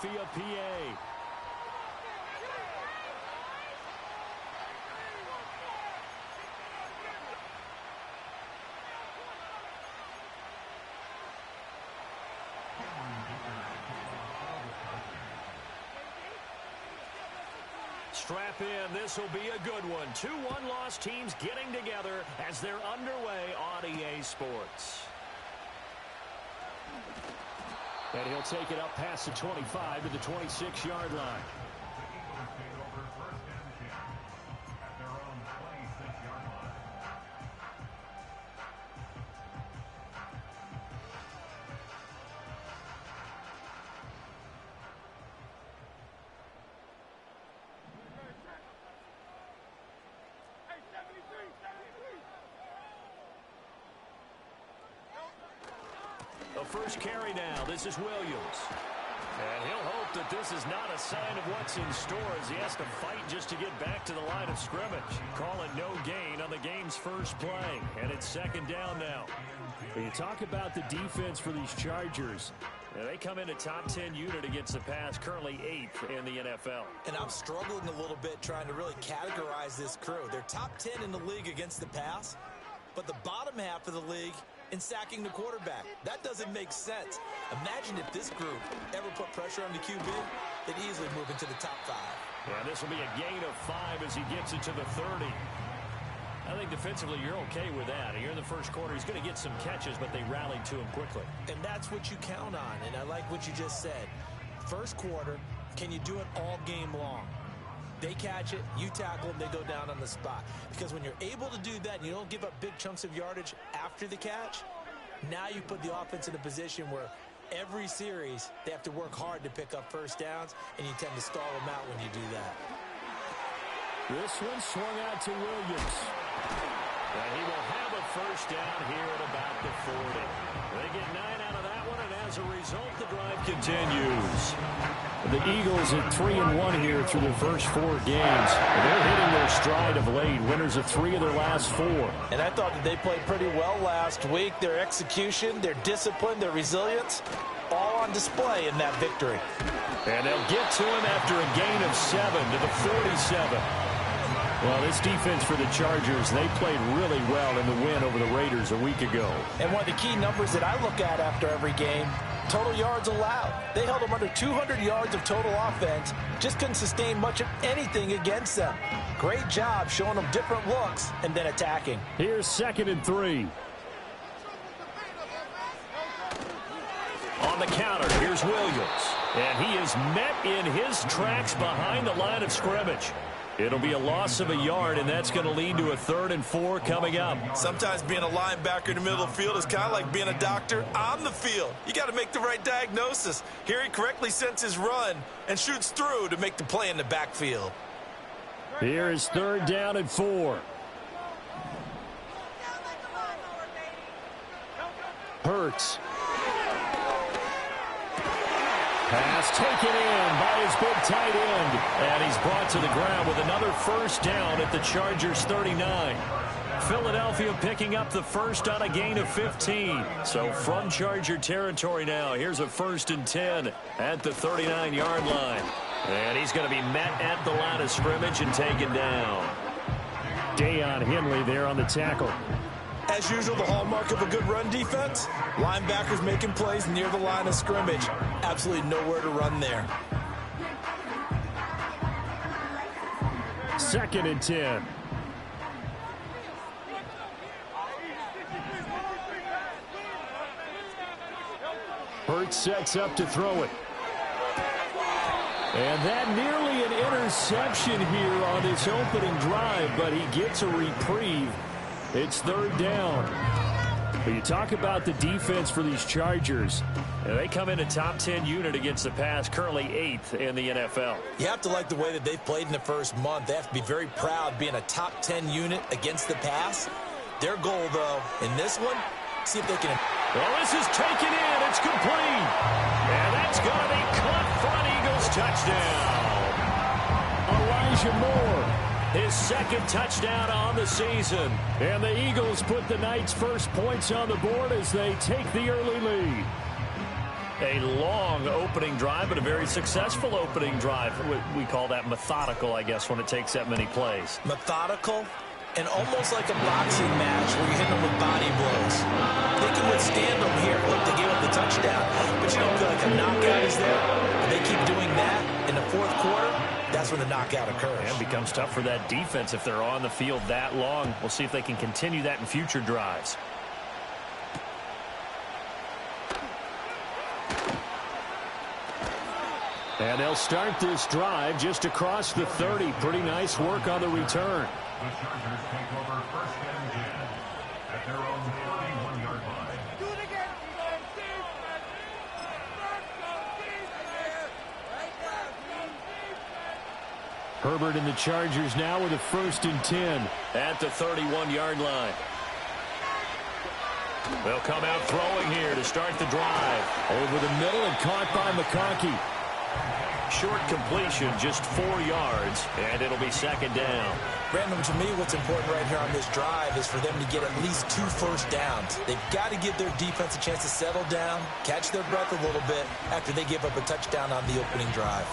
Philadelphia, PA. Strap in. This will be a good one. 2 one-loss teams getting together as they're underway on EA Sports. And he'll take it up past the 25 to the 26-yard line. First carry now. This is Williams. And he'll hope that this is not a sign of what's in store as he has to fight just to get back to the line of scrimmage. Call it no gain on the game's first play. And it's second down now. When you talk about the defense for these Chargers, they come in a top 10 unit against the pass, currently 8th in the NFL. And I'm struggling a little bit trying to really categorize this crew. They're top 10 in the league against the pass, but the bottom half of the league in sacking the quarterback. That doesn't make sense. Imagine if this group ever put pressure on the QB, they'd easily move into the top 5. Yeah, this will be a gain of 5 as he gets it to the 30. I think defensively you're okay with that. Here in the first quarter, he's going to get some catches, but they rallied to him quickly. And that's what you count on, and I like what you just said. First quarter, can you do it all game long? They catch it, you tackle them, they go down on the spot. Because when you're able to do that and you don't give up big chunks of yardage after the catch, now you put the offense in a position where every series they have to work hard to pick up first downs, and you tend to stall them out when you do that. This one swung out to Williams. And he will have a first down here at about the 40. They get 9 out of that one, and as a result, the drive continues. The Eagles at 3-1 here through their first 4 games. They're hitting their stride of late, winners of 3 of their last 4. And I thought that they played pretty well last week. Their execution, their discipline, their resilience, all on display in that victory. And they'll get to him after a gain of 7 to the 47. Well, this defense for the Chargers, they played really well in the win over the Raiders a week ago. And one of the key numbers that I look at after every game, total yards allowed. They held them under 200 yards of total offense, just couldn't sustain much of anything against them. Great job showing them different looks and then attacking. Here's 2nd and 3. On the counter, here's Williams. And he is met in his tracks behind the line of scrimmage. It'll be a loss of a yard, and that's going to lead to a 3rd and 4 coming up. Sometimes being a linebacker in the middle of the field is kind of like being a doctor on the field. You got to make the right diagnosis. Here he correctly sends his run and shoots through to make the play in the backfield. Here is 3rd down and 4. Hurts. Pass taken in by his big tight end. And he's brought to the ground with another first down at the Chargers 39. Philadelphia picking up the first on a gain of 15. So from Charger territory now, here's a 1st and 10 at the 39-yard line. And he's going to be met at the line of scrimmage and taken down. Deion Henley there on the tackle. As usual, the hallmark of a good run defense, linebackers making plays near the line of scrimmage. Absolutely nowhere to run there. 2nd and 10. Hurts sets up to throw it. And that nearly an interception here on this opening drive, but he gets a reprieve. It's 3rd down. But you talk about the defense for these Chargers. They come in a top 10 unit against the pass, currently 8th in the NFL. You have to like the way that they've played in the first month. They have to be very proud being a top 10 unit against the pass. Their goal, though, in this one, see if they can... Well, this is taken in. It's complete. And that's going to be caught for an Eagles touchdown. Elijah Moore, his 2nd touchdown on the season. And the Eagles put the night's first points on the board as they take the early lead. A long opening drive, but a very successful opening drive. We call that methodical, I guess, when it takes that many plays. Methodical and almost like a boxing match where you're hitting them with body blows. They can withstand them here. Look, they gave up the touchdown, but you don't feel like a knockout is there. If they keep doing that in the fourth quarter, that's when the knockout occurs. And it becomes tough for that defense if they're on the field that long. We'll see if they can continue that in future drives. And they'll start this drive just across the 30. Pretty nice work on the return. The Chargers take over first and 10 at their own 31-yard line. Do it again. Herbert and the Chargers now with a 1st and 10 at the 31-yard line. They'll come out throwing here to start the drive. Over the middle and caught by McConkey. Short completion, just 4 yards, and it'll be 2nd down. Brandon, to me, what's important right here on this drive is for them to get at least 2 first downs. They've got to give their defense a chance to settle down, catch their breath a little bit after they give up a touchdown on the opening drive.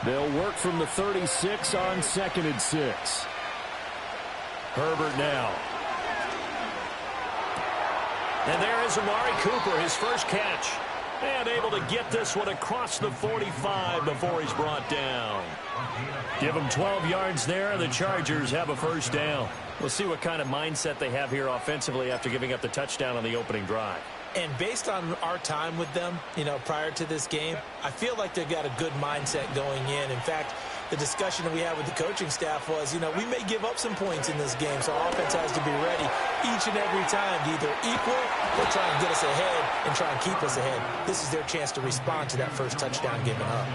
They'll work from the 36 on 2nd and 6. Herbert now. And there is Amari Cooper, his first catch. And able to get this one across the 45 before he's brought down. Give them 12 yards there. The Chargers have a 1st down. We'll see what kind of mindset they have here offensively after giving up the touchdown on the opening drive. And based on our time with them, prior to this game, I feel like they've got a good mindset going in. In fact, the discussion that we had with the coaching staff was, we may give up some points in this game, so our offense has to be ready each and every time to either equal or try and get us ahead and try and keep us ahead. This is their chance to respond to that first touchdown given up.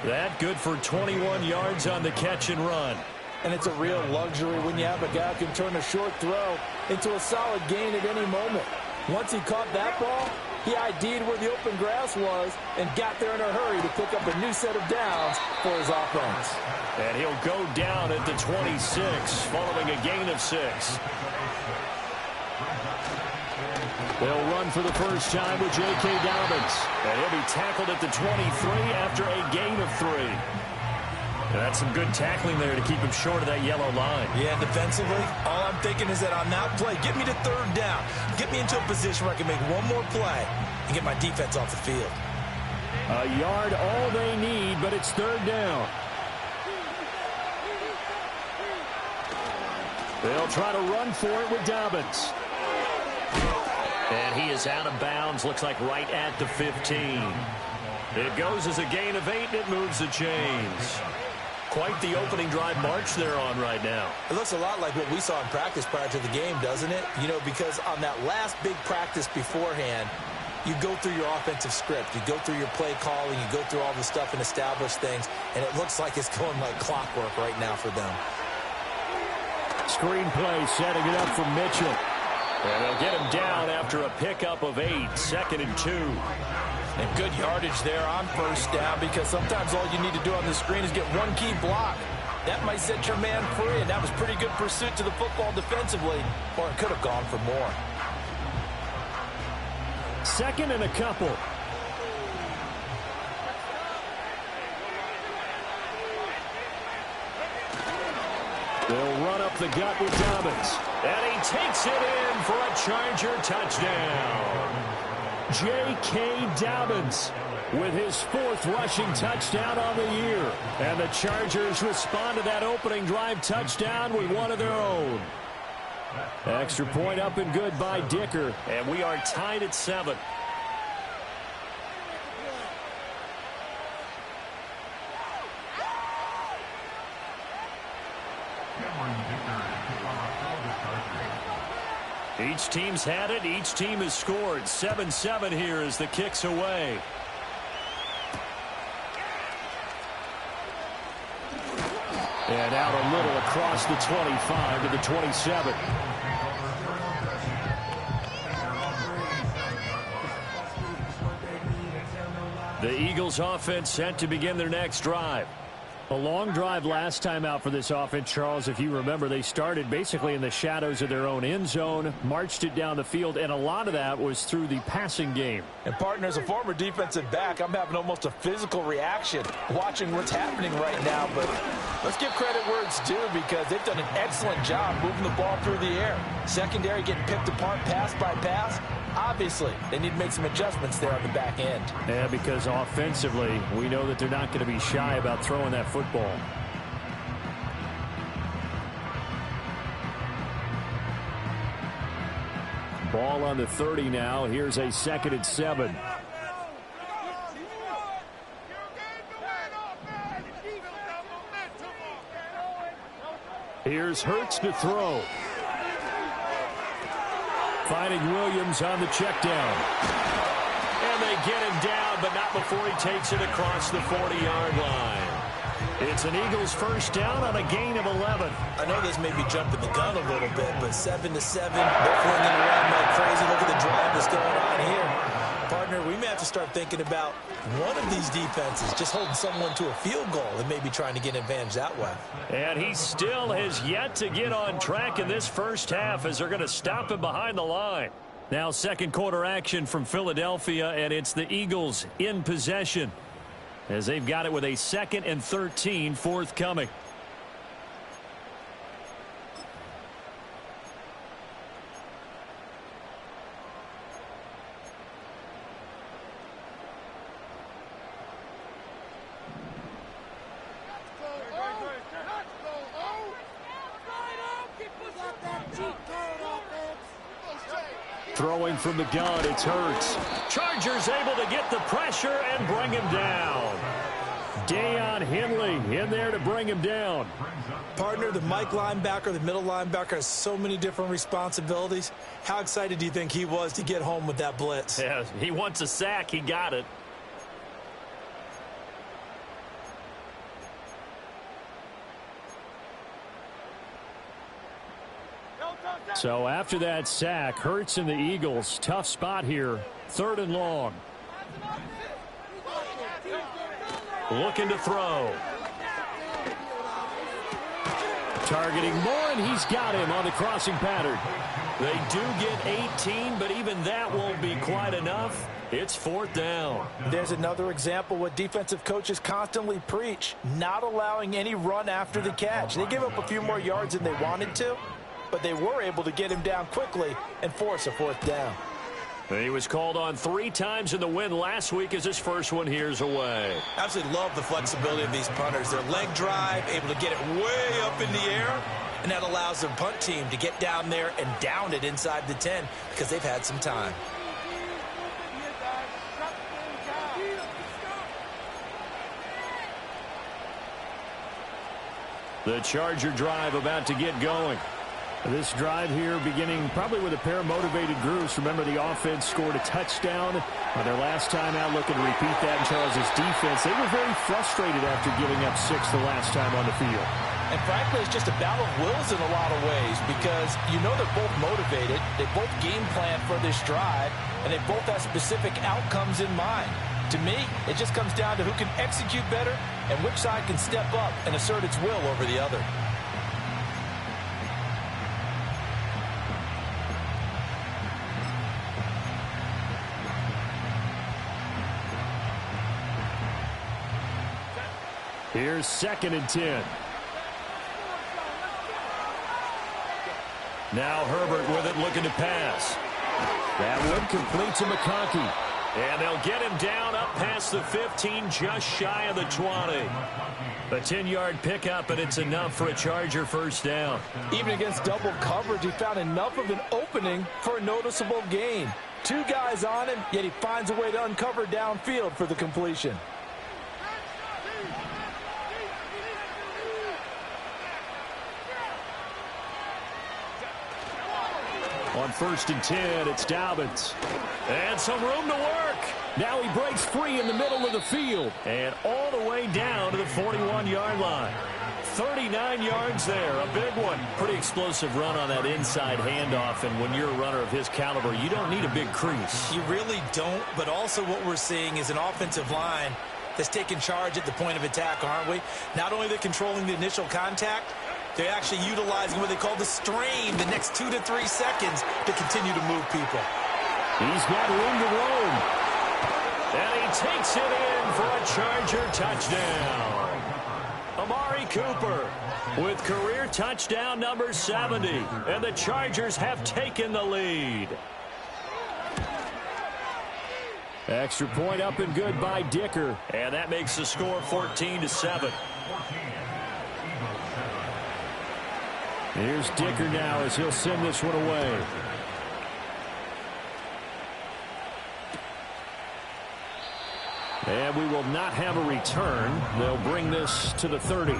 That good for 21 yards on the catch and run. And it's a real luxury when you have a guy who can turn a short throw into a solid gain at any moment. Once he caught that ball, he ID'd where the open grass was and got there in a hurry to pick up a new set of downs for his offense. And he'll go down at the 26 following a gain of 6. They'll run for the first time with J.K. Dobbins. And he'll be tackled at the 23 after a gain of 3. And that's some good tackling there to keep him short of that yellow line. Yeah, defensively, all I'm thinking is that on that play, get me to 3rd down. Get me into a position where I can make one more play and get my defense off the field. A yard all they need, but it's 3rd down. They'll try to run for it with Dobbins. And he is out of bounds, looks like right at the 15. It goes as a gain of 8, and it moves the chains. Quite the opening drive march they're on right now. It looks a lot like what we saw in practice prior to the game, doesn't it? Because on that last big practice beforehand, you go through your offensive script. You go through your play calling. You go through all the stuff and establish things. And it looks like it's going like clockwork right now for them. Screen play setting it up for Mitchell. And they'll get him down after a pickup of 8, 2nd and 2. And good yardage there on 1st down because sometimes all you need to do on the screen is get one key block. That might set your man free, and that was pretty good pursuit to the football defensively, or it could have gone for more. 2nd and a couple. They'll run up the gut with Dobbins. And he takes it in for a Charger touchdown. J.K. Dobbins with his 4th rushing touchdown on the year. And the Chargers respond to that opening drive touchdown with one of their own. Extra point up and good by Dicker. And we are tied at 7. Each team's had it. Each team has scored. 7-7 here as the kick's away. And out a little across the 25 to the 27. The Eagles offense set to begin their next drive. A long drive last time out for this offense, Charles. If you remember, they started basically in the shadows of their own end zone, marched it down the field, and a lot of that was through the passing game. And, partner, as a former defensive back, I'm having almost a physical reaction watching what's happening right now. But let's give credit where it's due, because they've done an excellent job moving the ball through the air. Secondary getting picked apart pass by pass. Obviously, they need to make some adjustments there on the back end. Yeah, because offensively, we know that they're not going to be shy about throwing that football. Ball on the 30 now. Here's a 2nd and 7. Here's Hurts to throw. Finding Williams on the check down. And they get him down, but not before he takes it across the 40-yard line. It's an Eagles first down on a gain of 11. I know this may be jumping the gun a little bit, but 7-7, they're flinging around like crazy. Look at the drive that's going on here. Partner, we may have to start thinking about one of these defenses just holding someone to a field goal and maybe trying to get an advantage that way. And he still has yet to get on track in this first half as they're going to stop him behind the line. Now second quarter action from Philadelphia, and it's the Eagles in possession as they've got it with a 2nd and 13 forthcoming. Throwing from the gun, it's Hurts. Chargers able to get the pressure and bring him down. Deion Henley in there to bring him down. Partner, the Mike linebacker, the middle linebacker has so many different responsibilities. How excited do you think he was to get home with that blitz? Yeah, he wants a sack. He got it. So after that sack, Hurts and the Eagles, tough spot here, 3rd and long. Looking to throw. Targeting Moore, and he's got him on the crossing pattern. They do get 18, but even that won't be quite enough. It's 4th down. There's another example what defensive coaches constantly preach, not allowing any run after the catch. They give up a few more yards than they wanted to, but they were able to get him down quickly and force a 4th down. He was called on 3 times in the win last week as his first one here's away. Absolutely love the flexibility of these punters. Their leg drive, able to get it way up in the air, and that allows the punt team to get down there and down it inside the 10 because they've had some time. The Charger drive about to get going. This drive here beginning probably with a pair of motivated groups. Remember, the offense scored a touchdown on their last time out. Looking to repeat that in Charles's defense. They were very frustrated after giving up 6 the last time on the field. And frankly, it's just a battle of wills in a lot of ways because you know they're both motivated. They both game plan for this drive, and they both have specific outcomes in mind. To me, it just comes down to who can execute better and which side can step up and assert its will over the other. Here's 2nd and 10. Now Herbert with it, looking to pass. That one complete to McConkey. And they'll get him down up past the 15, just shy of the 20. A 10-yard pickup, and it's enough for a Charger first down. Even against double coverage, he found enough of an opening for a noticeable gain. 2 guys on him, yet he finds a way to uncover downfield for the completion. On 1st and 10, it's Dobbins. And some room to work. Now he breaks free in the middle of the field. And all the way down to the 41-yard line. 39 yards there, a big one. Pretty explosive run on that inside handoff. And when you're a runner of his caliber, you don't need a big crease. You really don't, but also what we're seeing is an offensive line that's taking charge at the point of attack, aren't we? Not only they're controlling the initial contact, they're actually utilizing what they call the strain the next 2 to 3 seconds to continue to move people. He's got room to roam. And he takes it in for a Charger touchdown. Amari Cooper with career touchdown number 70. And the Chargers have taken the lead. Extra point up and good by Dicker. And that makes the score 14-7. Here's Dicker now as he'll send this one away. And we will not have a return. They'll bring this to the 30.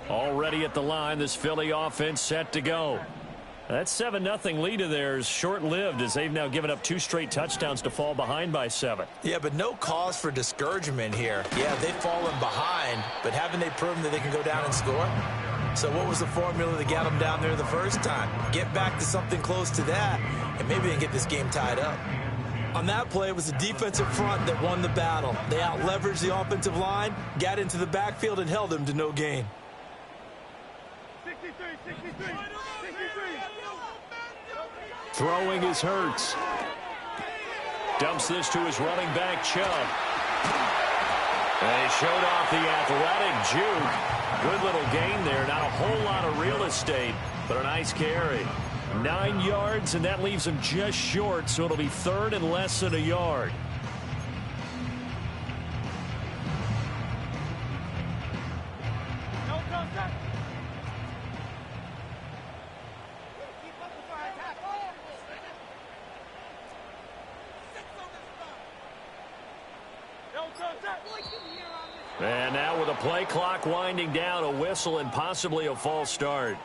Already at the line, this Philly offense set to go. That 7-0 lead of theirs short-lived as they've now given up 2 straight touchdowns to fall behind by 7. Yeah, but no cause for discouragement here. Yeah, they've fallen behind, but haven't they proven that they can go down and score? So what was the formula that got them down there the first time? Get back to something close to that, and maybe they can get this game tied up. On that play, it was the defensive front that won the battle. They out-leveraged the offensive line, got into the backfield, and held them to no gain. 63. Throwing is Hurts. Dumps this to his running back, Chubb. And he showed off the athletic juke. Good little gain there. Not a whole lot of real estate, but a nice carry. 9 yards, and that leaves him just short, so it'll be 3rd and less than a yard. And now with a play clock winding down, a whistle and possibly a false start.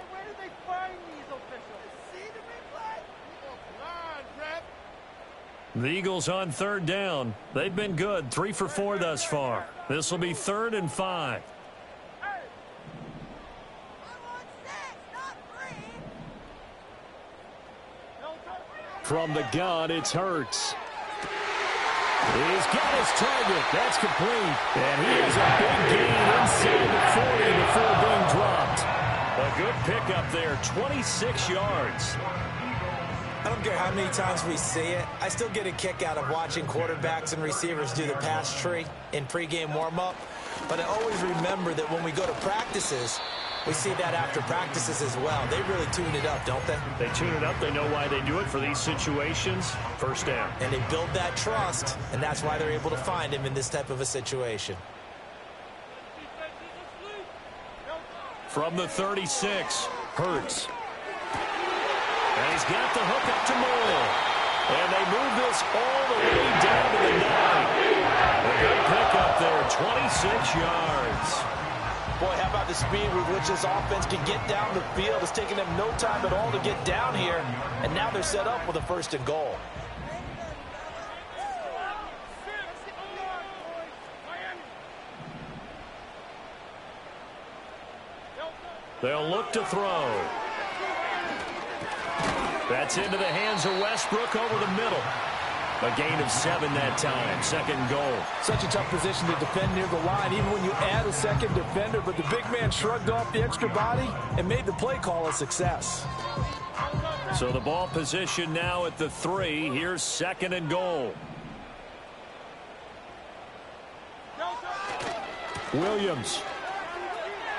Where did they find these officials? See the replay? The Eagles on 3rd down. They've been good, 3 for 4 thus far. This will be 3rd and 5. From the gun, it's Hurts. He's got his target. That's complete. And he has a big gain inside the 40 before being dropped. A good pickup there, 26 yards. I don't care how many times we see it. I still get a kick out of watching quarterbacks and receivers do the pass tree in pregame warm-up. But I always remember that when we go to practices, we see that after practices as well. They really tune it up, don't they? They tune it up. They know why they do it for these situations. First down. And they build that trust, and that's why they're able to find him in this type of a situation. From the 36, Hurts. And he's got the hook up to Moore. And they move this all the way down to the 9. A good pickup there, 26 yards. Boy, how about the speed with which this offense can get down the field? It's taking them no time at all to get down here, and now they're set up with a 1st and goal. They'll look to throw. That's into the hands of Westbrook over the middle. A gain of 7 that time. 2nd goal. Such a tough position to defend near the line, even when you add a second defender. But the big man shrugged off the extra body and made the play call a success. So the ball position now at the 3. Here's 2nd and goal. Williams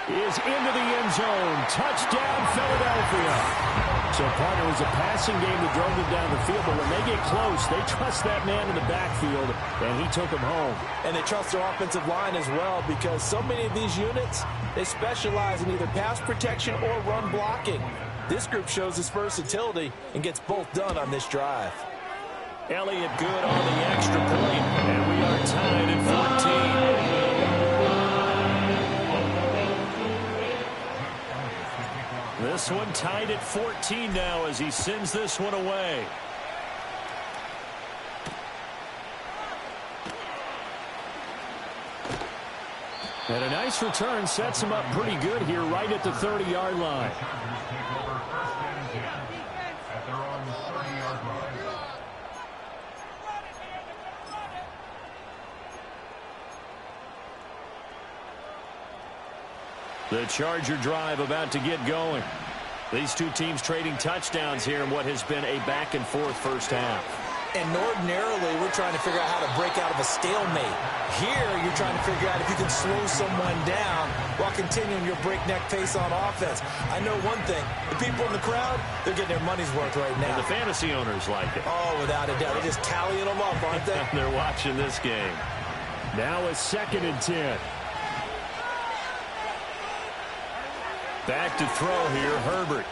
is into the end zone. Touchdown, Philadelphia. So, partner, it was a passing game that drove them down the field, but when they get close, they trust that man in the backfield, and he took them home. And they trust their offensive line as well, because so many of these units, they specialize in either pass protection or run blocking. This group shows its versatility and gets both done on this drive. Elliott good on the extra point, and we are tied at 14. This one tied at 14 now as he sends this one away. And a nice return sets him up pretty good here right at the 30-yard line. The Charger drive about to get going. These two teams trading touchdowns here in what has been a back-and-forth first half. And ordinarily, we're trying to figure out how to break out of a stalemate. Here, you're trying to figure out if you can slow someone down while continuing your breakneck pace on offense. I know one thing. The people in the crowd, they're getting their money's worth right now. And the fantasy owners like it. Oh, without a doubt. They're just tallying them up, aren't they? They're watching this game. Now a 2nd and 10. Back to throw here, Herbert.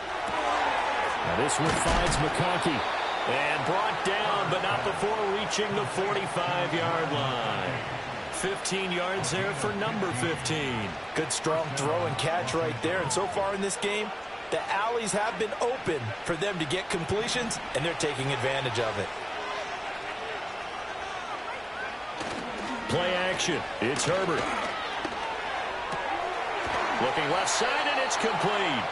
Now this one finds McConkey. And brought down, but not before reaching the 45-yard line. 15 yards there for number 15. Good strong throw and catch right there. And so far in this game, the alleys have been open for them to get completions, and they're taking advantage of it. Play action. It's Herbert. Looking left side, and it's complete.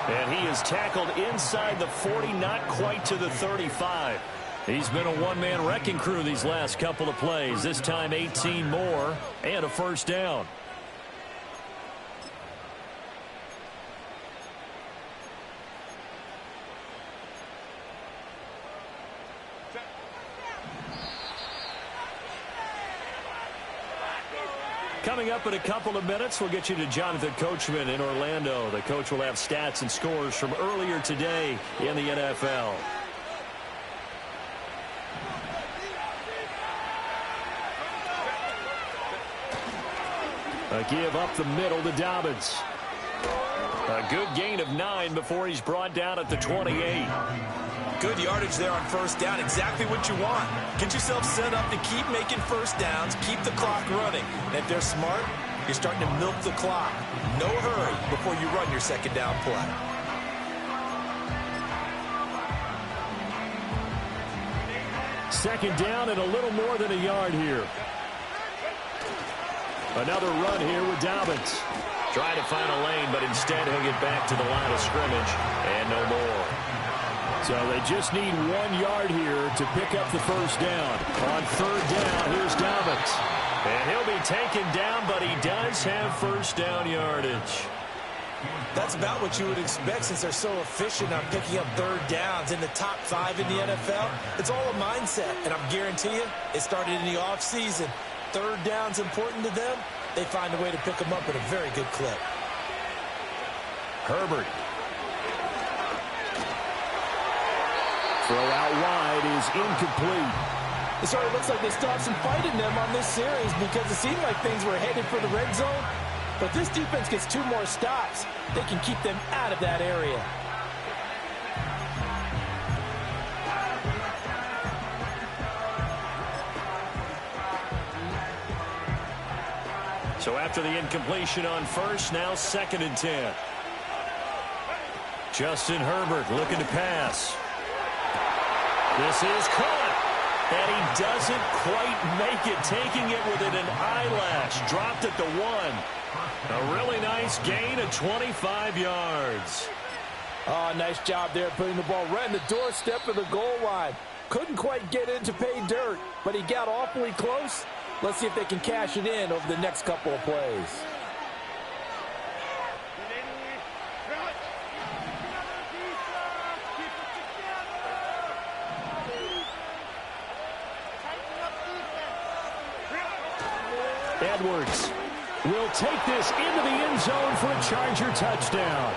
And he is tackled inside the 40, not quite to the 35. He's been a one-man wrecking crew these last couple of plays. This time 18 more and a first down. Coming up in a couple of minutes, we'll get you to Jonathan Coachman in Orlando. The coach will have stats and scores from earlier today in the NFL. A give up the middle to Dobbins. A good gain of 9 before he's brought down at the 28. Good yardage there on first down. Exactly what you want. Get yourself set up to keep making first downs, keep the clock running. And if they're smart, you're starting to milk the clock. No hurry before you run your second down play. Second down and a little more than a yard here. Another run here with Dobbins. Trying to find a lane, but instead he'll get back to the line of scrimmage and no more. So they just need 1 yard here to pick up the first down. On third down, here's Dobbins. And he'll be taken down, but he does have first down yardage. That's about what you would expect since they're so efficient on picking up third downs in the top 5 in the NFL. It's all a mindset, and I guarantee you it started in the offseason. Third down's important to them. They find a way to pick them up at a very good clip. Herbert. Throw out wide is incomplete. It sort of looks like they still have some fight in them on this series because it seemed like things were headed for the red zone. But this defense gets 2 more stops. They can keep them out of that area. So after the incompletion on first, now 2nd and 10. Justin Herbert looking to pass. This is caught. And he doesn't quite make it, taking it within an eyelash. Dropped at the 1. A really nice gain of 25 yards. Oh, nice job there putting the ball right in the doorstep of the goal line. Couldn't quite get in to pay dirt, but he got awfully close. Let's see if they can cash it in over the next couple of plays. Edwards will take this into the end zone for a Charger touchdown.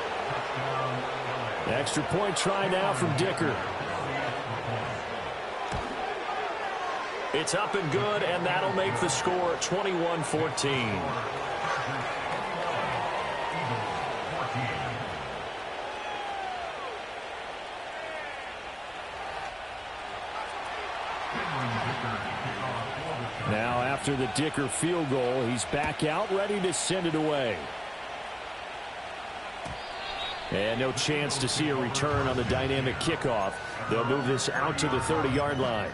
Extra point try now from Dicker. It's up and good, and that'll make the score 21-14. Now, after the Dicker field goal, he's back out, ready to send it away. And no chance to see a return on the dynamic kickoff. They'll move this out to the 30-yard line.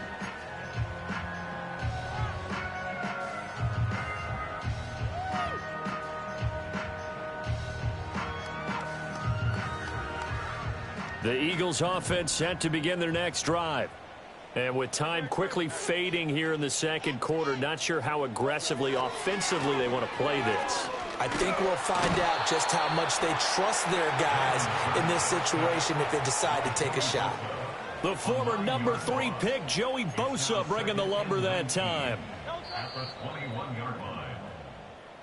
The Eagles offense set to begin their next drive. And with time quickly fading here in the second quarter, not sure how aggressively, offensively they want to play this. I think we'll find out just how much they trust their guys in this situation if they decide to take a shot. The former number 3 pick, Joey Bosa, bringing the lumber that time. At the 21-yard line.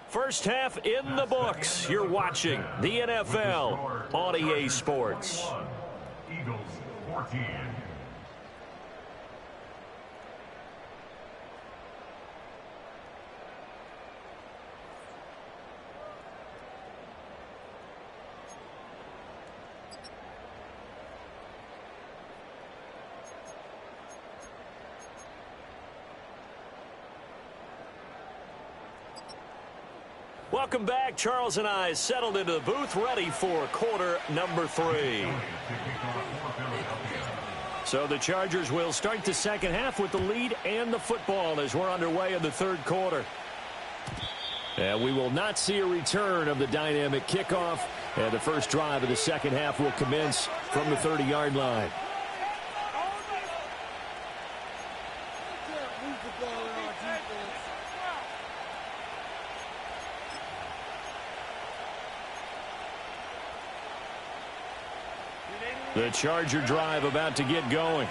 First half in the books. You're watching the NFL on EA Sports. Eagles 14. Welcome back. Charles and I settled into the booth, ready for quarter number 3. So the Chargers will start the second half with the lead and the football as we're underway in the third quarter. And we will not see a return of the dynamic kickoff. And the first drive of the second half will commence from the 30-yard line. The Charger drive about to get going.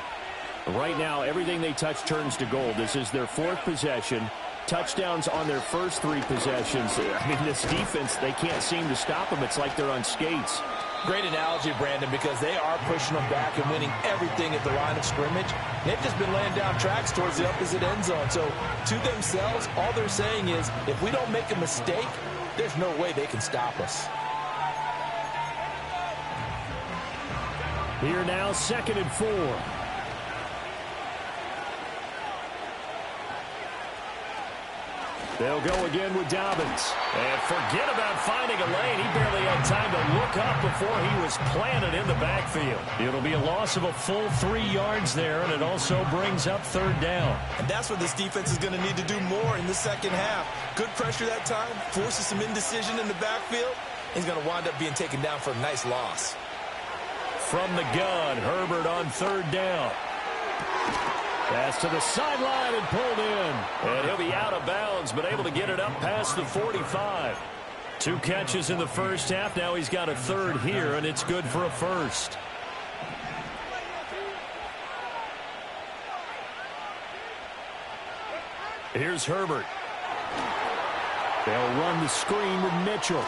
Right now, everything they touch turns to gold. This is their 4th possession. Touchdowns on their first 3 possessions. I mean, this defense, they can't seem to stop them. It's like they're on skates. Great analogy, Brandon, because they are pushing them back and winning everything at the line of scrimmage. They've just been laying down tracks towards the opposite end zone. So, to themselves, all they're saying is, if we don't make a mistake, there's no way they can stop us. Here now, 2nd and 4. They'll go again with Dobbins. And forget about finding a lane. He barely had time to look up before he was planted in the backfield. It'll be a loss of a full 3 yards there, and it also brings up 3rd down. And that's what this defense is going to need to do more in the second half. Good pressure that time, forces some indecision in the backfield. He's going to wind up being taken down for a nice loss. From the gun, Herbert on 3rd down. Pass to the sideline and pulled in. And he'll be out of bounds, but able to get it up past the 45. 2 catches in the first half. Now he's got a 3rd here, and it's good for a 1st. Here's Herbert. They'll run the screen with Mitchell.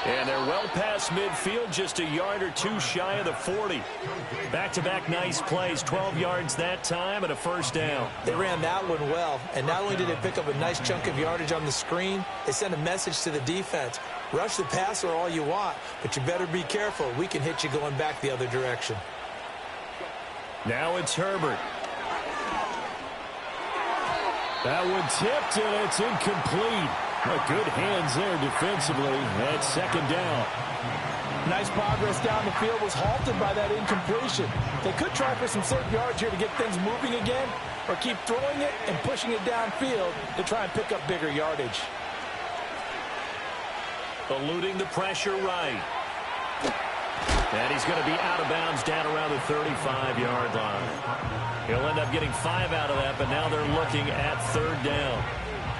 And they're well past midfield, just a yard or 2 shy of the 40. Back-to-back nice plays, 12 yards that time and a 1st down. They ran that one well, and not only did they pick up a nice chunk of yardage on the screen, they sent a message to the defense. Rush the passer all you want, but you better be careful. We can hit you going back the other direction. Now it's Herbert. That one tipped, and it's incomplete. Good hands there defensively. That's 2nd down. Nice progress down the field, was halted by that incompletion. They could try for some certain yards here to get things moving again, or keep throwing it and pushing it downfield to try and pick up bigger yardage. Eluding the pressure right. And he's going to be out of bounds down around the 35-yard line. He'll end up getting 5 out of that, but now they're looking at 3rd down.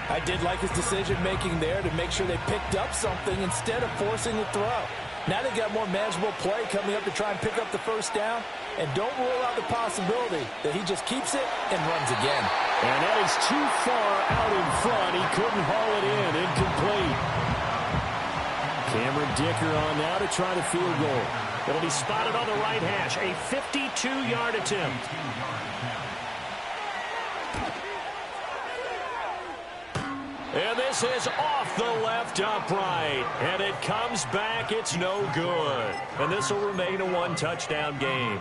I did like his decision-making there to make sure they picked up something instead of forcing the throw. Now they got more manageable play coming up to try and pick up the 1st down. And don't rule out the possibility that he just keeps it and runs again. And that is too far out in front. He couldn't haul it in. Incomplete. Cameron Dicker on now to try the field goal. It'll be spotted on the right hash. A 52-yard attempt. And this is off the left upright. And it comes back. It's no good. And this will remain a 1-touchdown game.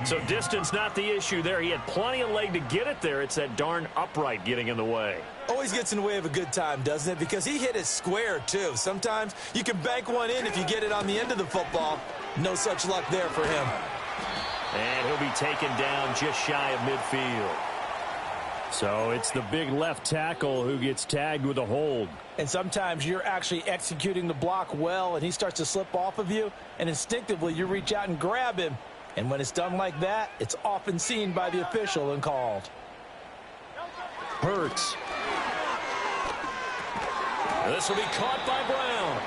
So distance not the issue there. He had plenty of leg to get it there. It's that darn upright getting in the way. Always gets in the way of a good time, doesn't it? Because he hit it square, too. Sometimes you can bank one in if you get it on the end of the football. No such luck there for him. And he'll be taken down just shy of midfield. So it's the big left tackle who gets tagged with a hold. And sometimes you're actually executing the block well, and he starts to slip off of you, and instinctively you reach out and grab him. And when it's done like that, it's often seen by the official and called. Hurts. This will be caught by Brown.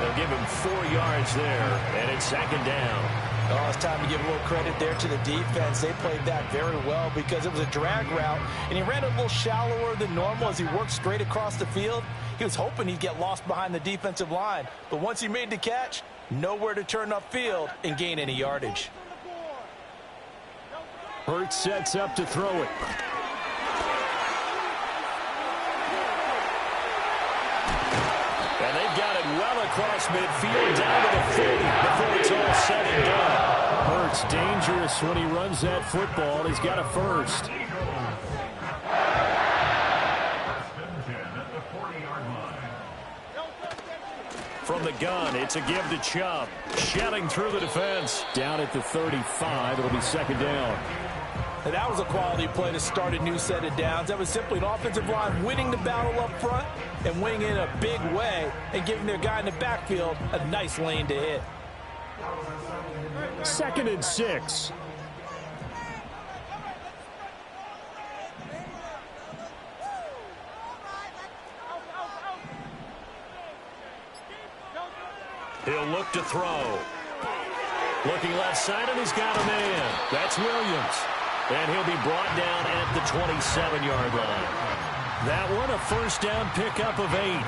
They'll give him 4 yards there, and it's second down. Oh, it's time to give a little credit there to the defense. They played that very well because it was a drag route, and he ran a little shallower than normal as he worked straight across the field. He was hoping he'd get lost behind the defensive line, but once he made the catch, nowhere to turn upfield and gain any yardage. Hurts sets up to throw it. And they've got it well across midfield down to the 40 before it's all said and done. Hurts dangerous when he runs that football. He's got a first. From the gun, it's a give to Chubb. Shedding through the defense. Down at the 35, it'll be second down. And that was a quality play to start a new set of downs. That was simply an offensive line winning the battle up front and winning in a big way and giving their guy in the backfield a nice lane to hit. 2nd and 6. He'll look to throw. Looking left side, and he's got a man. That's Williams. And he'll be brought down at the 27-yard line. That one, a first down pickup of 8.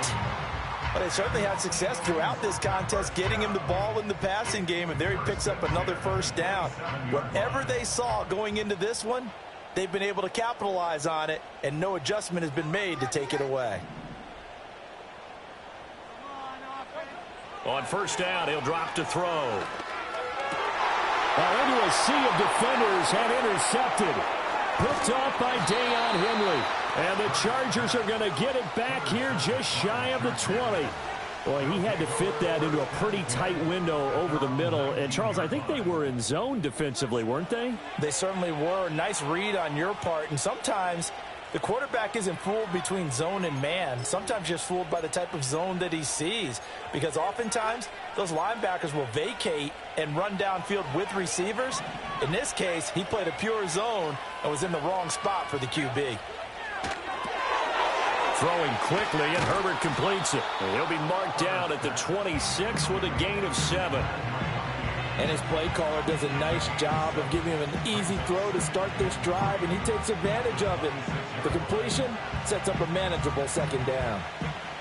But they certainly had success throughout this contest getting him the ball in the passing game, and there he picks up another first down. Whatever they saw going into this one, they've been able to capitalize on it, and no adjustment has been made to take it away. On first down, he'll drop to throw. Into a sea of defenders and intercepted. Picked off by Deion Henley. And the Chargers are going to get it back here just shy of the 20. Boy, he had to fit that into a pretty tight window over the middle. And, Charles, I think they were in zone defensively, weren't they? They certainly were. Nice read on your part. And sometimes the quarterback isn't fooled between zone and man. Sometimes just fooled by the type of zone that he sees. Because oftentimes, those linebackers will vacate and run downfield with receivers. In this case, he played a pure zone and was in the wrong spot for the QB. Throwing quickly, and Herbert completes it. He'll be marked down at the 26 with a gain of 7. And his play caller does a nice job of giving him an easy throw to start this drive, and he takes advantage of it. The completion sets up a manageable second down.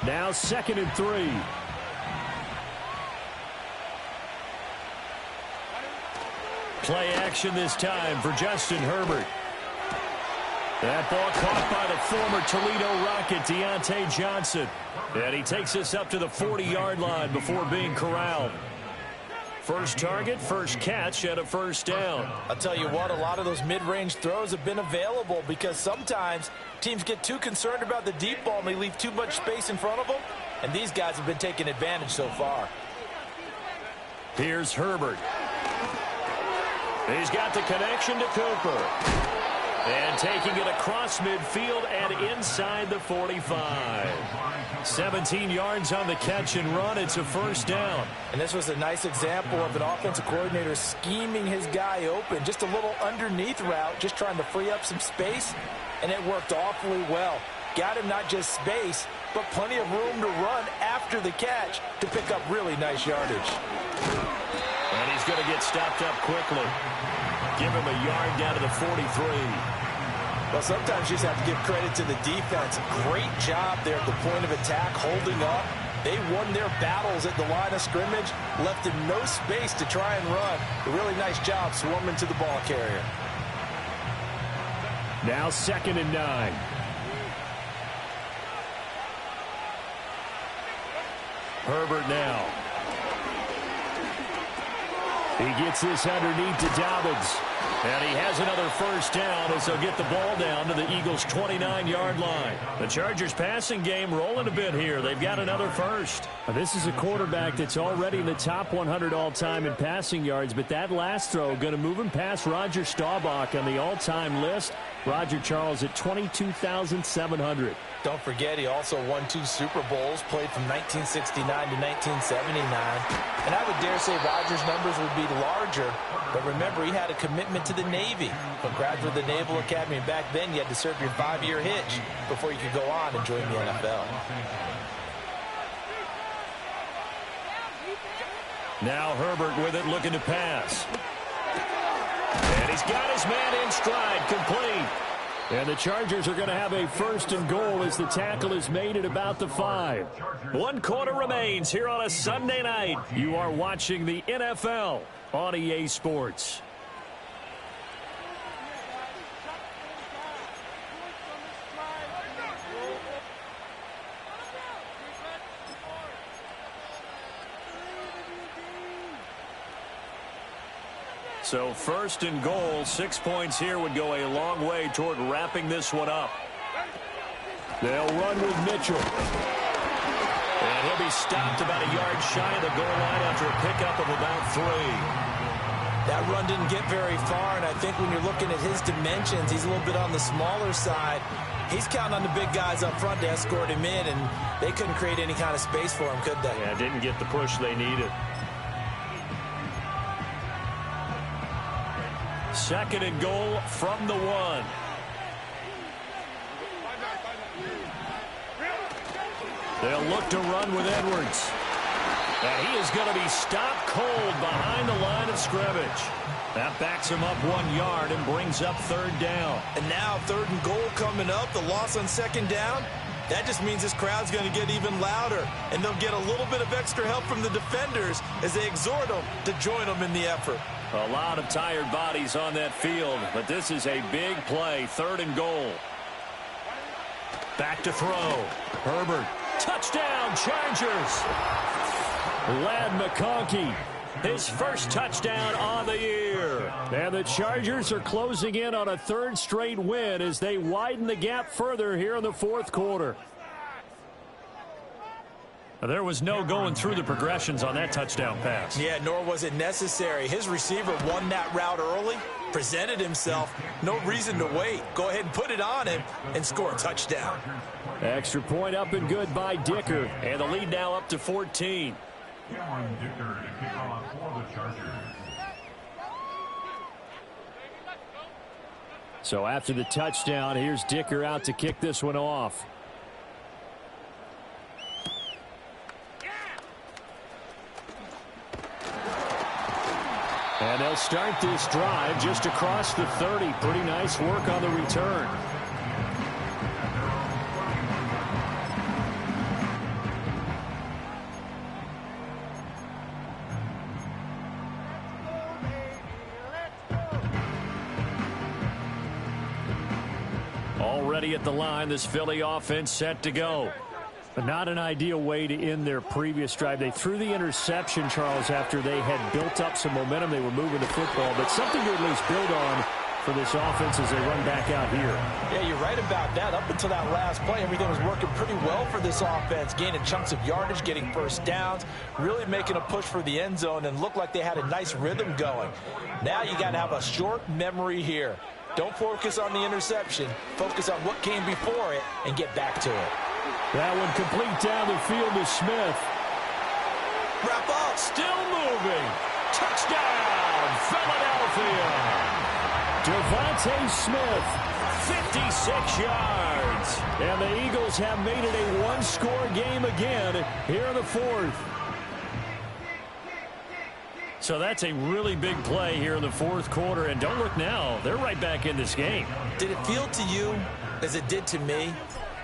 Now 2nd and 3. Play action this time for Justin Herbert. That ball caught by the former Toledo Rocket, Deontay Johnson. And he takes us up to the 40-yard line before being corralled. First target, first catch, and a first down. I'll tell you what, a lot of those mid-range throws have been available because sometimes teams get too concerned about the deep ball and they leave too much space in front of them. And these guys have been taking advantage so far. Here's Herbert. He's got the connection to Cooper. And taking it across midfield and inside the 45. 17 yards on the catch and run. It's a first down. And this was a nice example of an offensive coordinator scheming his guy open. Just a little underneath route, just trying to free up some space. And it worked awfully well. Got him not just space, but plenty of room to run after the catch to pick up really nice yardage. And he's going to get stopped up quickly. Give him a yard down to the 43. Well, sometimes you just have to give credit to the defense. Great job there at the point of attack, holding up. They won their battles at the line of scrimmage, left him no space to try and run. A really nice job swarming to the ball carrier. Now 2nd and 9. Herbert now. He gets this underneath to Dobbins. And he has another first down as they'll get the ball down to the Eagles' 29-yard line. The Chargers passing game rolling a bit here. They've got another first. This is a quarterback that's already in the top 100 all-time in passing yards, but that last throw going to move him past Roger Staubach on the all-time list. Roger Charles at 22,700. Don't forget, he also won 2 Super Bowls, played from 1969 to 1979. And I would dare say Rodgers' numbers would be larger. But remember, he had a commitment to the Navy. A graduate of the Naval Academy. Back then, you had to serve your 5-year hitch before you could go on and join the NFL. Now Herbert with it, looking to pass. And he's got his man in stride, complete. And the Chargers are going to have a first and goal as the tackle is made at about the 5. 1 quarter remains here on a Sunday night. You are watching the NFL on EA Sports. So first and goal, 6 points here would go a long way toward wrapping this one up. They'll run with Mitchell. And he'll be stopped about a yard shy of the goal line after a pickup of about 3. That run didn't get very far, and I think when you're looking at his dimensions, he's a little bit on the smaller side. He's counting on the big guys up front to escort him in, and they couldn't create any kind of space for him, could they? Yeah, didn't get the push they needed. Second and goal from the 1. They'll look to run with Edwards. And he is going to be stopped cold behind the line of scrimmage. That backs him up 1 yard and brings up 3rd down. And now 3rd and goal coming up, the loss on 2nd down. That just means this crowd's going to get even louder. And they'll get a little bit of extra help from the defenders as they exhort them to join them in the effort. A lot of tired bodies on that field, but this is a big play. 3rd and goal. Back to throw. Herbert. Touchdown, Chargers. Ladd McConkey, his first touchdown on the year. And the Chargers are closing in on a 3rd straight win as they widen the gap further here in the 4th quarter. There was no going through the progressions on that touchdown pass. Yeah, nor was it necessary. His receiver won that route early, presented himself. No reason to wait. Go ahead and put it on him and score a touchdown. Extra point up and good by Dicker. And the lead now up to 14. Cameron Dicker to kick off for the Chargers. So after the touchdown, here's Dicker out to kick this one off. And they'll start this drive just across the 30. Pretty nice work on the return. Already at the line, this Philly offense set to go. But not an ideal way to end their previous drive. They threw the interception, Charles, after they had built up some momentum. They were moving the football, but something to at least build on for this offense as they run back out here. Yeah, you're right about that. Up until that last play, everything was working pretty well for this offense, gaining chunks of yardage, getting first downs, really making a push for the end zone, and looked like they had a nice rhythm going. Now you got to have a short memory here. Don't focus on the interception. Focus on what came before it and get back to it. That one complete down the field to Smith. Wrap up. Still moving. Touchdown, Philadelphia. Devontae Smith, 56 yards. And the Eagles have made it a one-score game again here in the 4th. So that's a really big play here in the 4th quarter. And don't look now, they're right back in this game. Did it feel to you, as it did to me,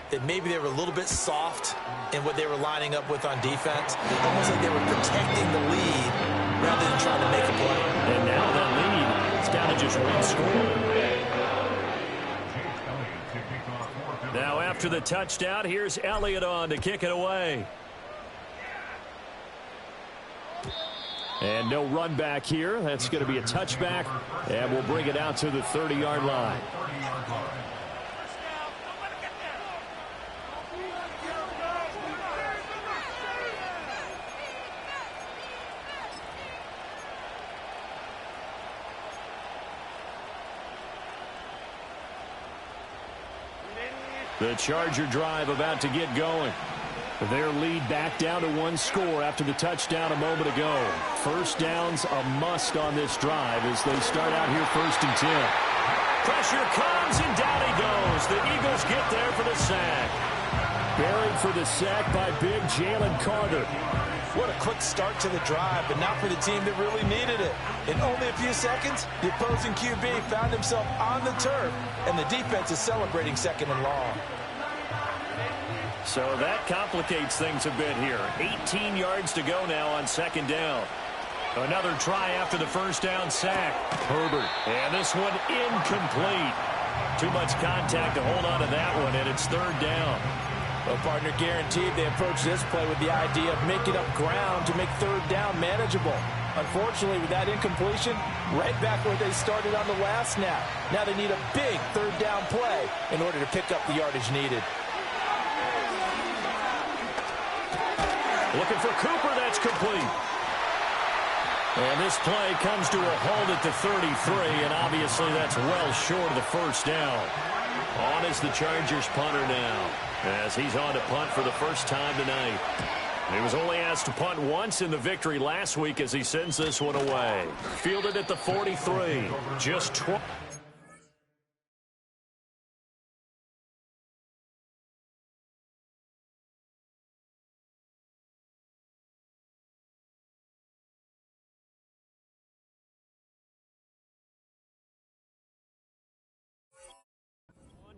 that maybe they were a little bit soft in what they were lining up with on defense? Almost like they were protecting the lead rather than trying to make a play. And now that lead is down to just 1 score. Now after the touchdown, here's Elliott on to kick it away. And no run back here. That's going to be a touchback, and we'll bring it out to the 30-yard line. The Charger drive about to get going. Their lead back down to one score after the touchdown a moment ago. First down's a must on this drive as they start out here 1st and 10. Pressure comes, and down he goes. The Eagles get there for the sack. Buried for the sack by big Jalen Carter. What a quick start to the drive, but not for the team that really needed it. In only a few seconds, the opposing QB found himself on the turf, and the defense is celebrating 2nd and long. So that complicates things a bit here. 18 yards to go now on 2nd down. Another try after the first down sack. Herbert. And this one incomplete. Too much contact to hold on to that one, and it's 3rd down. Well, partner, guaranteed they approach this play with the idea of making up ground to make 3rd down manageable. Unfortunately, with that incompletion, right back where they started on the last snap. Now they need a big 3rd down play in order to pick up the yardage needed. Looking for Cooper, that's complete. And this play comes to a halt at the 33, and obviously that's well short of the first down. On is the Chargers punter now, as he's on to punt for the first time tonight. He was only asked to punt once in the victory last week as he sends this one away. Fielded at the 43. Just 12.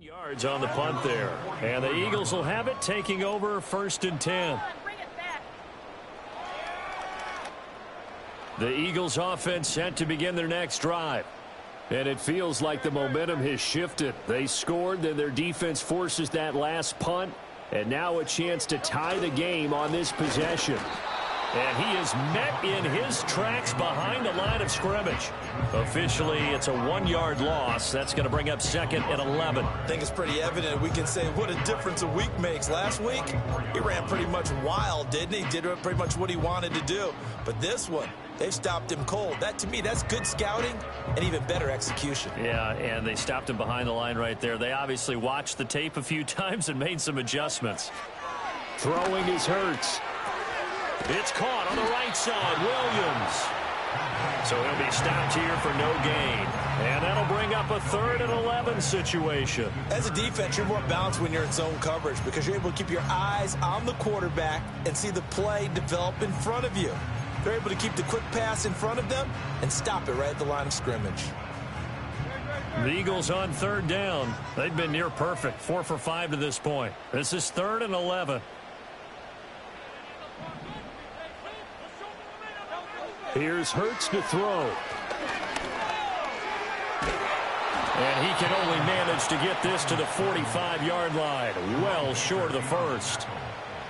Yards on the punt there. And the Eagles will have it, taking over 1st and 10. The Eagles offense set to begin their next drive. And it feels like the momentum has shifted. They scored, then their defense forces that last punt. And now a chance to tie the game on this possession. And he is met in his tracks behind the line of scrimmage. Officially, it's a 1-yard loss. That's going to bring up 2nd and 11. I think it's pretty evident. We can say what a difference a week makes. Last week, he ran pretty much wild, didn't he? Did pretty much what he wanted to do. But this one, they've stopped him cold. That, to me, that's good scouting and even better execution. Yeah, and they stopped him behind the line right there. They obviously watched the tape a few times and made some adjustments. Throwing is Hurts. It's caught on the right side, Williams. So he'll be stopped here for no gain. And that'll bring up a 3rd and 11 situation. As a defense, you're more balanced when you're in zone coverage because you're able to keep your eyes on the quarterback and see the play develop in front of you. They're able to keep the quick pass in front of them and stop it right at the line of scrimmage. The Eagles on 3rd down. They've been near perfect, 4 for 5 to this point. This is 3rd and 11. Here's Hurts to throw. And he can only manage to get this to the 45-yard line. Well short of the first.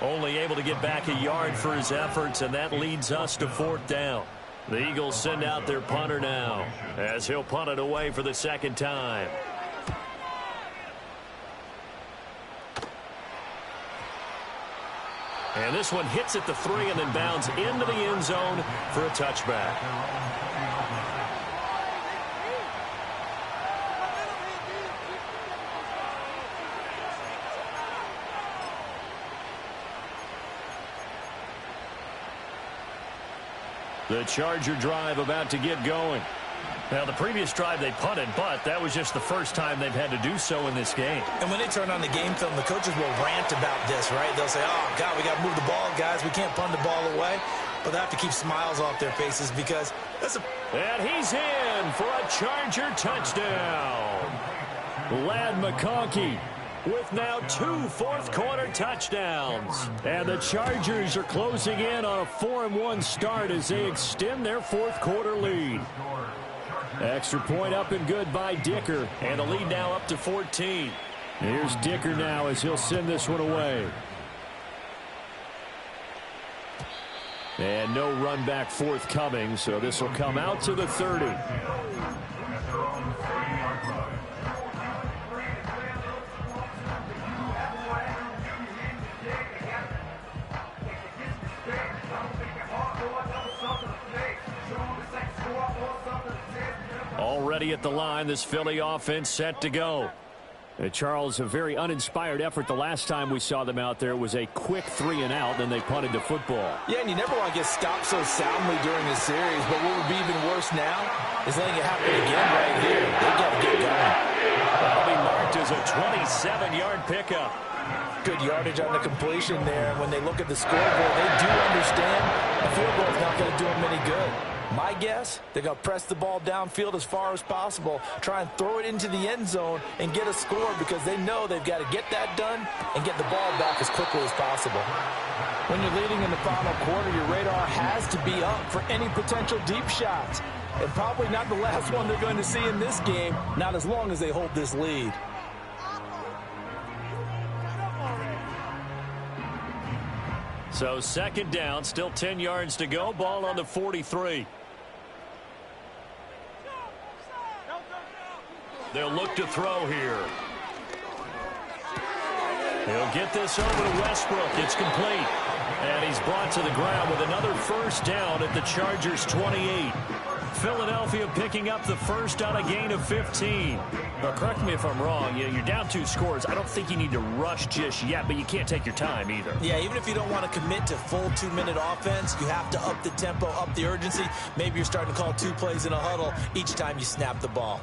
Only able to get back a yard for his efforts, and that leads us to 4th down. The Eagles send out their punter now, as he'll punt it away for the 2nd time. And this one hits at the 3 and then bounds into the end zone for a touchback. The Charger drive about to get going. Now, the previous drive they punted, but that was just the first time they've had to do so in this game. And when they turn on the game film, the coaches will rant about this, right? They'll say, oh, God, we got to move the ball, guys. We can't punt the ball away. But they have to keep smiles off their faces because that's a... And he's in for a Charger touchdown. Ladd McConkey with now 2 fourth-quarter touchdowns. And the Chargers are closing in on a 4-1 start as they extend their fourth-quarter lead. Extra point up and good by Dicker, and the lead now up to 14. Here's Dicker now as he'll send this one away. And no run back forthcoming, so this will come out to the 30. Already at the line, this Philly offense set to go. Charles, a very uninspired effort the last time we saw them out there. It was a quick 3-and-out, then they punted the football. Yeah, and you never want to get stopped so soundly during the series, but what would be even worse now is letting it happen again right here. They got to get going. That'll be marked as a 27-yard pickup. Good yardage on the completion there. And when they look at the scoreboard, they do understand a field goal is not going to do them any good. My guess, they're going to press the ball downfield as far as possible, try and throw it into the end zone and get a score because they know they've got to get that done and get the ball back as quickly as possible. When you're leading in the final quarter, your radar has to be up for any potential deep shots. And probably not the last one they're going to see in this game, not as long as they hold this lead. So second down, still 10 yards to go. Ball on the 43. They'll look to throw here. He'll get this over to Westbrook. It's complete. And he's brought to the ground with another first down at the Chargers' 28. Philadelphia picking up the first on a gain of 15. Now, correct me if I'm wrong. You're down 2 scores. I don't think you need to rush just yet, but you can't take your time either. Yeah, even if you don't want to commit to full 2-minute offense, you have to up the tempo, up the urgency. Maybe you're starting to call 2 plays in a huddle each time you snap the ball.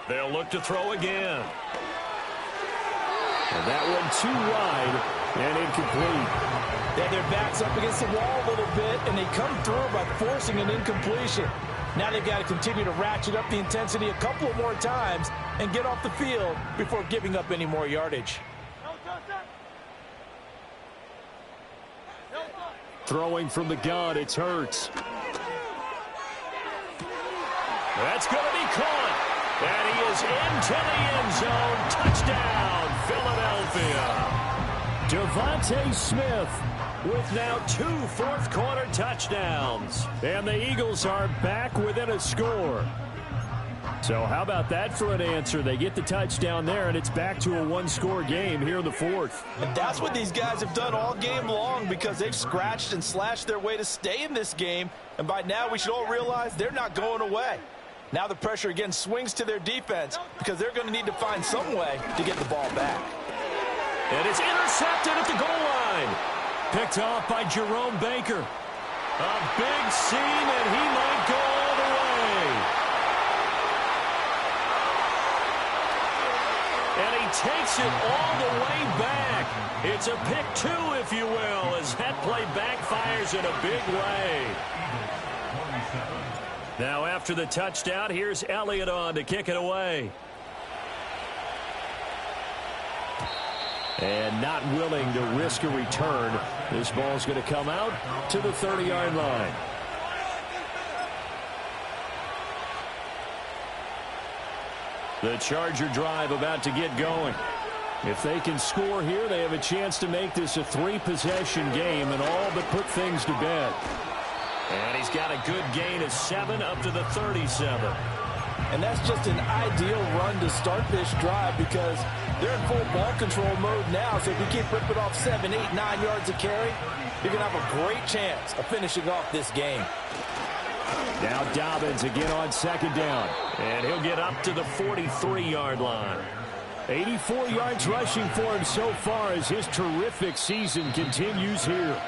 They'll look to throw again. And that one too wide and incomplete. They have their backs up against the wall a little bit, and they come through by forcing an incompletion. Now they've got to continue to ratchet up the intensity a couple of more times and get off the field before giving up any more yardage. Throwing from the gun, it's Hurts. That's going to be caught. And he is into the end zone. Touchdown, Philadelphia. Devontae Smith with now 2 fourth-quarter touchdowns. And the Eagles are back within a score. So how about that for an answer? They get the touchdown there, and it's back to a 1-score game here in the 4th. And that's what these guys have done all game long because they've scratched and slashed their way to stay in this game. And by now we should all realize they're not going away. Now the pressure again swings to their defense because they're going to need to find some way to get the ball back. And it's intercepted at the goal line. Picked off by Jerome Baker. A big seam, and he might go all the way. And he takes it all the way back. It's a pick 2, if you will, as that play backfires in a big way. Now after the touchdown, here's Elliott on to kick it away. And not willing to risk a return. This ball's going to come out to the 30-yard line. The Charger drive about to get going. If they can score here, they have a chance to make this a 3-possession game and all but put things to bed. And he's got a good gain of 7 up to the 37. And that's just an ideal run to start this drive because they're in full ball control mode now. So if you keep ripping off 7, 8, 9 yards of carry, you're going to have a great chance of finishing off this game. Now Dobbins again on second down. And he'll get up to the 43-yard line. 84 yards rushing for him so far as his terrific season continues here.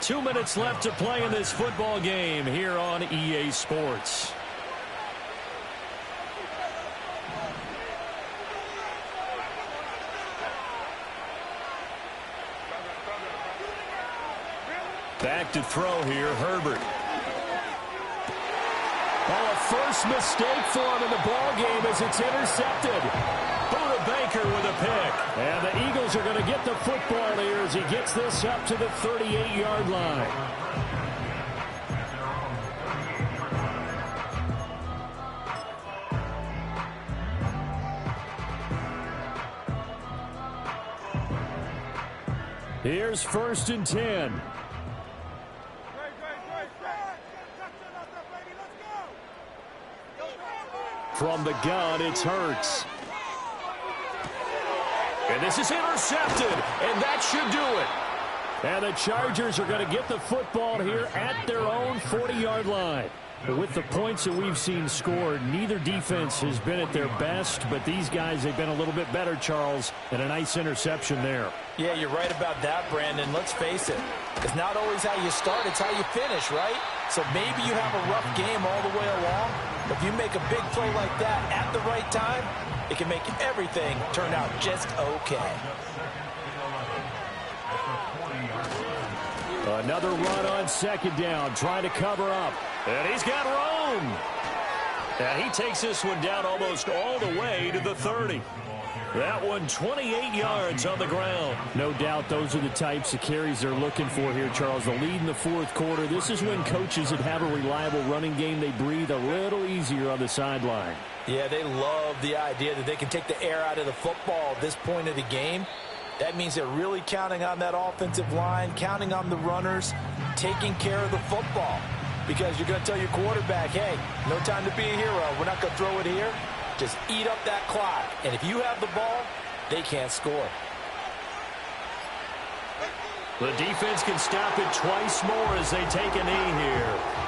2 minutes left to play in this football game here on EA Sports. Back to throw here, Herbert. Oh, a first mistake for him in the ball game as it's intercepted. Buda Baker with a pick. And the Eagles are going to get the football here as he gets this up to the 38-yard line. Here's 1st and 10. From the gun, it's Hurts. And this is intercepted, and that should do it. And the Chargers are going to get the football here at their own 40-yard line. With the points that we've seen scored, neither defense has been at their best, but these guys have been a little bit better, Charles, and a nice interception there. Yeah, you're right about that, Brandon. Let's face it. It's not always how you start, it's how you finish, right? So maybe you have a rough game all the way along, but if you make a big play like that at the right time, it can make everything turn out just okay. Another run on 2nd down, trying to cover up. And he's got Rome. And he takes this one down almost all the way to the 30. That one 28 yards on the ground. No doubt those are the types of carries they're looking for here, Charles. The lead in the 4th quarter. This is when coaches that have a reliable running game, they breathe a little easier on the sideline. Yeah, they love the idea that they can take the air out of the football at this point of the game. That means they're really counting on that offensive line, counting on the runners, taking care of the football. Because you're going to tell your quarterback, hey, no time to be a hero. We're not going to throw it here. Just eat up that clock. And if you have the ball, they can't score. The defense can stop it twice more as they take a knee here.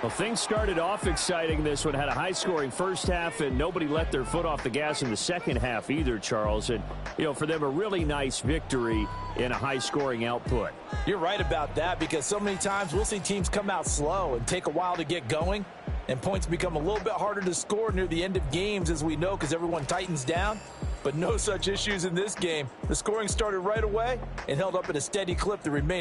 Well, things started off exciting. This one had a high-scoring first half, and nobody let their foot off the gas in the second half either, Charles. And, you know, for them, a really nice victory in a high-scoring output. You're right about that, because so many times we'll see teams come out slow and take a while to get going, and points become a little bit harder to score near the end of games, as we know, because everyone tightens down. But no such issues in this game. The scoring started right away and held up at a steady clip the remainder.